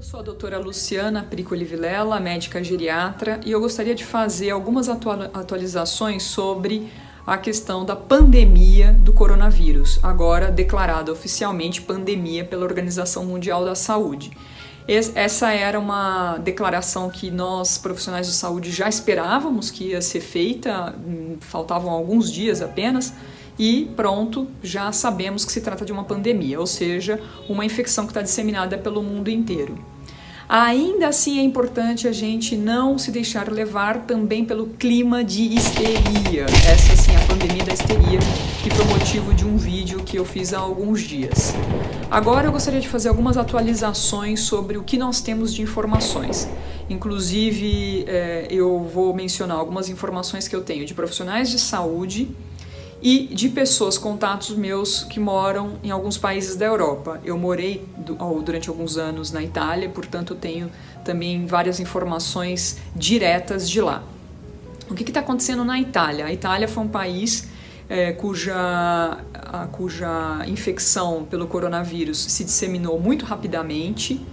Sou a doutora Luciana Pricoli Vilela, médica geriatra, e eu gostaria de fazer algumas atualizações sobre a questão da pandemia do coronavírus, agora declarada oficialmente pandemia pela Organização Mundial da Saúde. Essa era uma declaração que nós, profissionais de saúde, já esperávamos que ia ser feita, faltavam alguns dias apenas, e pronto, já sabemos que se trata de uma pandemia, ou seja, uma infecção que está disseminada pelo mundo inteiro. Ainda assim é importante a gente não se deixar levar também pelo clima de histeria, essa sim, a pandemia da histeria, que foi motivo de um vídeo que eu fiz há alguns dias. Agora eu gostaria de fazer algumas atualizações sobre o que nós temos de informações. Inclusive, eu vou mencionar algumas informações que eu tenho de profissionais de saúde e de pessoas, contatos meus que moram em alguns países da Europa. Eu morei durante alguns anos na Itália, portanto eu tenho também várias informações diretas de lá. O que está acontecendo na Itália? A Itália foi um país cuja infecção pelo coronavírus se disseminou muito rapidamente.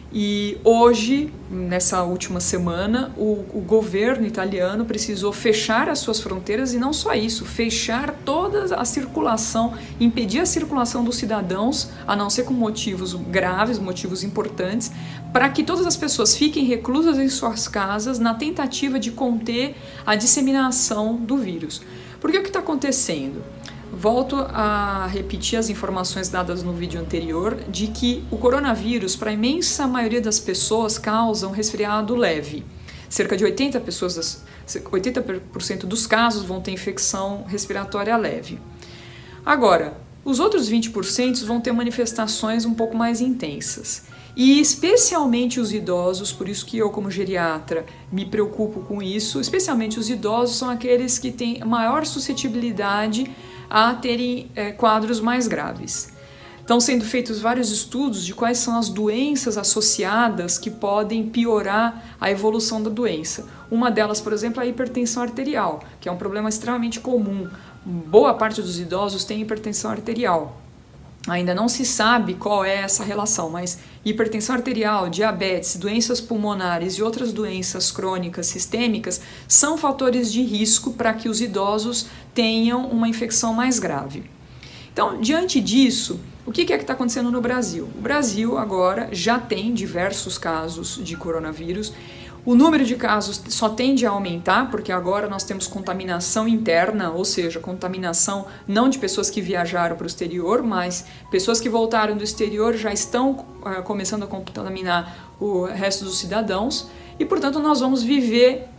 E hoje, nessa última semana, o governo italiano precisou fechar as suas fronteiras e não só isso, fechar toda a circulação, impedir a circulação dos cidadãos, a não ser com motivos graves, motivos importantes, para que todas as pessoas fiquem reclusas em suas casas na tentativa de conter a disseminação do vírus. Porque o que está acontecendo? Volto a repetir as informações dadas no vídeo anterior de que o coronavírus, para a imensa maioria das pessoas, causa um resfriado leve. Cerca de 80% dos casos vão ter infecção respiratória leve. Agora, os outros 20% vão ter manifestações um pouco mais intensas. E especialmente os idosos, por isso que eu, como geriatra, me preocupo com isso, especialmente os idosos são aqueles que têm maior suscetibilidade a terem quadros mais graves. Estão sendo feitos vários estudos de quais são as doenças associadas que podem piorar a evolução da doença. Uma delas, por exemplo, é a hipertensão arterial, que é um problema extremamente comum. Boa parte dos idosos tem hipertensão arterial. Ainda não se sabe qual é essa relação, mas hipertensão arterial, diabetes, doenças pulmonares e outras doenças crônicas sistêmicas são fatores de risco para que os idosos tenham uma infecção mais grave. Então, diante disso, o que é que está acontecendo no Brasil? O Brasil agora já tem diversos casos de coronavírus. O número de casos só tende a aumentar, porque agora nós temos contaminação interna, ou seja, contaminação não de pessoas que viajaram para o exterior, mas pessoas que voltaram do exterior já estão começando a contaminar o resto dos cidadãos, e portanto nós vamos viver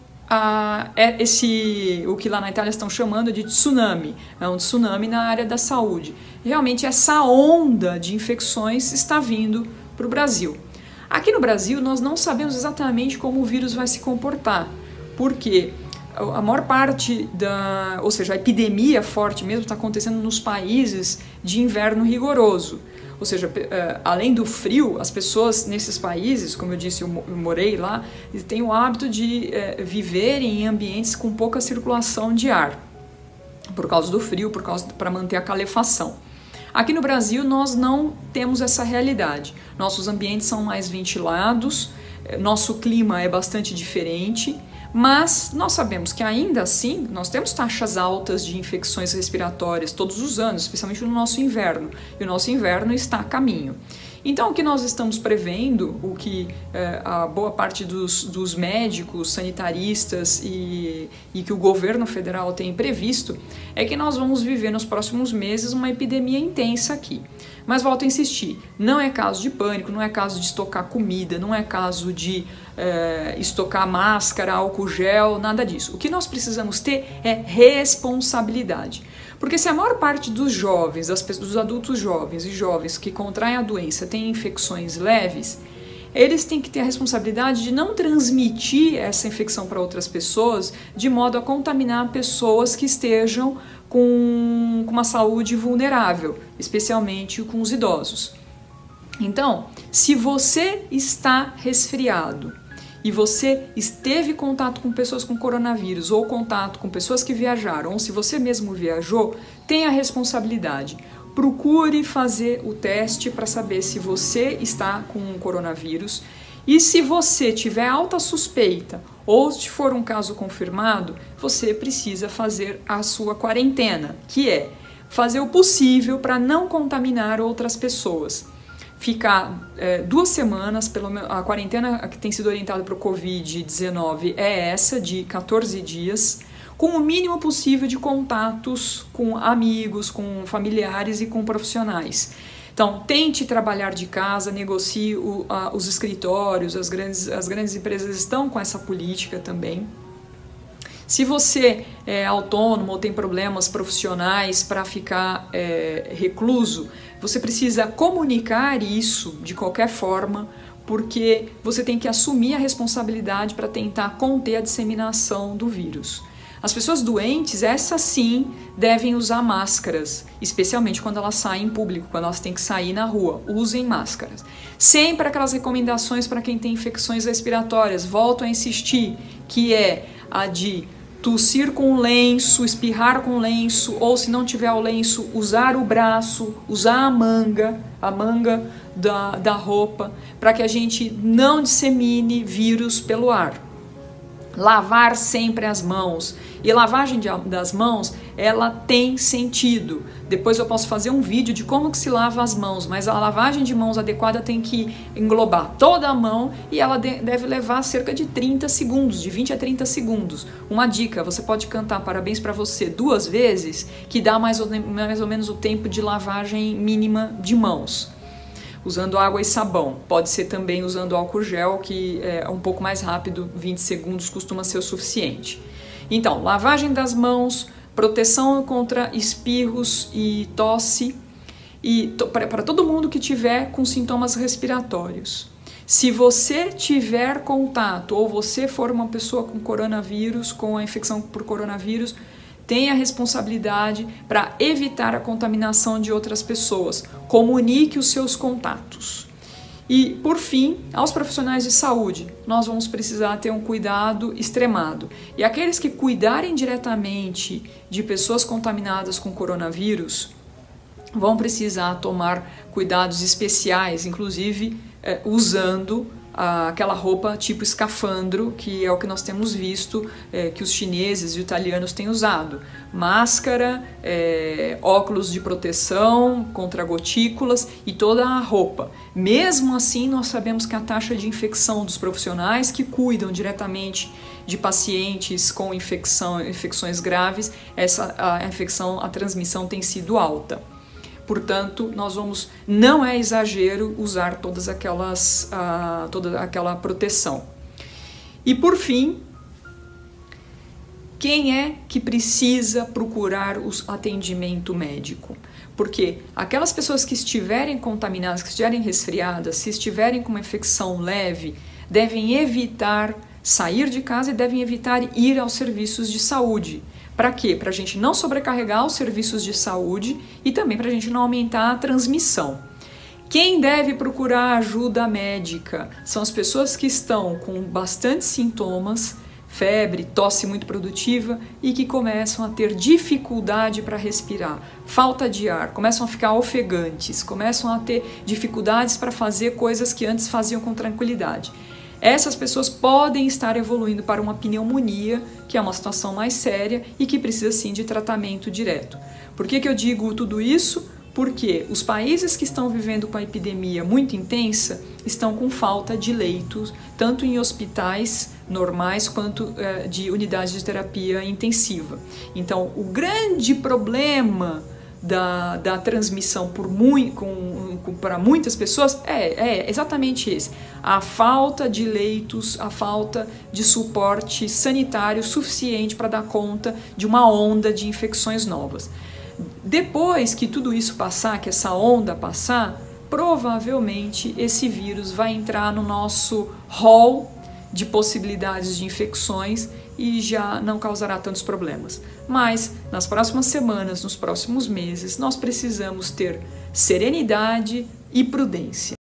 o que lá na Itália estão chamando de tsunami, é um tsunami na área da saúde. Realmente essa onda de infecções está vindo para o Brasil. Aqui no Brasil, nós não sabemos exatamente como o vírus vai se comportar, porque a maior parte ou seja, a epidemia forte mesmo está acontecendo nos países de inverno rigoroso. Ou seja, além do frio, as pessoas nesses países, como eu disse, eu morei lá, têm o hábito de viverem em ambientes com pouca circulação de ar, por causa do frio, para manter a calefação. Aqui no Brasil nós não temos essa realidade. Nossos ambientes são mais ventilados, nosso clima é bastante diferente, mas nós sabemos que ainda assim nós temos taxas altas de infecções respiratórias todos os anos, especialmente no nosso inverno, e o nosso inverno está a caminho. Então o que nós estamos prevendo, o que a boa parte dos médicos, sanitaristas e que o governo federal tem previsto, é que nós vamos viver nos próximos meses uma epidemia intensa aqui. Mas volto a insistir, não é caso de pânico, não é caso de estocar comida, não é caso de estocar máscara, álcool gel, nada disso. O que nós precisamos ter é responsabilidade. Porque se a maior parte dos jovens, dos adultos jovens e jovens que contraem a doença têm infecções leves, eles têm que ter a responsabilidade de não transmitir essa infecção para outras pessoas de modo a contaminar pessoas que estejam com uma saúde vulnerável, especialmente com os idosos. Então, se você está resfriado e você esteve em contato com pessoas com coronavírus ou contato com pessoas que viajaram, ou se você mesmo viajou, tenha a responsabilidade. procure fazer o teste para saber se você está com o coronavírus. E se você tiver alta suspeita ou se for um caso confirmado, você precisa fazer a sua quarentena, que é fazer o possível para não contaminar outras pessoas. Ficar 2 semanas, a quarentena que tem sido orientada para o Covid-19 é essa, de 14 dias, com o mínimo possível de contatos com amigos, com familiares e com profissionais. Então, tente trabalhar de casa, negocie os escritórios, as grandes empresas estão com essa política também. Se você é autônomo ou tem problemas profissionais para ficar recluso, você precisa comunicar isso de qualquer forma, porque você tem que assumir a responsabilidade para tentar conter a disseminação do vírus. As pessoas doentes, essas sim, devem usar máscaras, especialmente quando elas saem em público, quando elas têm que sair na rua. Usem máscaras. Sempre aquelas recomendações para quem tem infecções respiratórias, volto a insistir, que é a de tossir com lenço, espirrar com lenço, ou se não tiver o lenço, usar o braço, usar a manga da roupa, para que a gente não dissemine vírus pelo ar. Lavar sempre as mãos. E lavagem das mãos, ela tem sentido. Depois eu posso fazer um vídeo de como que se lava as mãos, mas a lavagem de mãos adequada tem que englobar toda a mão e ela deve levar cerca de 30 segundos, de 20 a 30 segundos. Uma dica, você pode cantar parabéns para você 2 vezes, que dá mais ou menos o tempo de lavagem mínima de mãos. Usando água e sabão. Pode ser também usando álcool gel, que é um pouco mais rápido, 20 segundos costuma ser o suficiente. Então, lavagem das mãos, proteção contra espirros e tosse, e para todo mundo que tiver com sintomas respiratórios. Se você tiver contato ou você for uma pessoa com coronavírus, com a infecção por coronavírus, tenha a responsabilidade para evitar a contaminação de outras pessoas. Comunique os seus contatos. E, por fim, aos profissionais de saúde, nós vamos precisar ter um cuidado extremado. E aqueles que cuidarem diretamente de pessoas contaminadas com coronavírus vão precisar tomar cuidados especiais, inclusive usando aquela roupa tipo escafandro, que é o que nós temos visto que os chineses e os italianos têm usado. Máscara, óculos de proteção contra gotículas e toda a roupa. Mesmo assim, nós sabemos que a taxa de infecção dos profissionais que cuidam diretamente de pacientes com infecções graves, a transmissão tem sido alta. Portanto, não é exagero usar toda aquela proteção. E por fim, quem é que precisa procurar o atendimento médico? Porque aquelas pessoas que estiverem contaminadas, que estiverem resfriadas, se estiverem com uma infecção leve, devem evitar sair de casa e devem evitar ir aos serviços de saúde. Para quê? Para a gente não sobrecarregar os serviços de saúde e também para a gente não aumentar a transmissão. Quem deve procurar ajuda médica são as pessoas que estão com bastante sintomas, febre, tosse muito produtiva e que começam a ter dificuldade para respirar, falta de ar, começam a ficar ofegantes, começam a ter dificuldades para fazer coisas que antes faziam com tranquilidade. Essas pessoas podem estar evoluindo para uma pneumonia, que é uma situação mais séria e que precisa sim de tratamento direto. Por que eu digo tudo isso? Porque os países que estão vivendo com a epidemia muito intensa estão com falta de leitos, tanto em hospitais normais quanto de unidades de terapia intensiva. Então, o grande problema da transmissão para muitas pessoas é exatamente esse: a falta de leitos, a falta de suporte sanitário suficiente para dar conta de uma onda de infecções novas. Depois que tudo isso passar, que essa onda passar, provavelmente esse vírus vai entrar no nosso hall de possibilidades de infecções e já não causará tantos problemas. Mas nas próximas semanas, nos próximos meses, nós precisamos ter serenidade e prudência.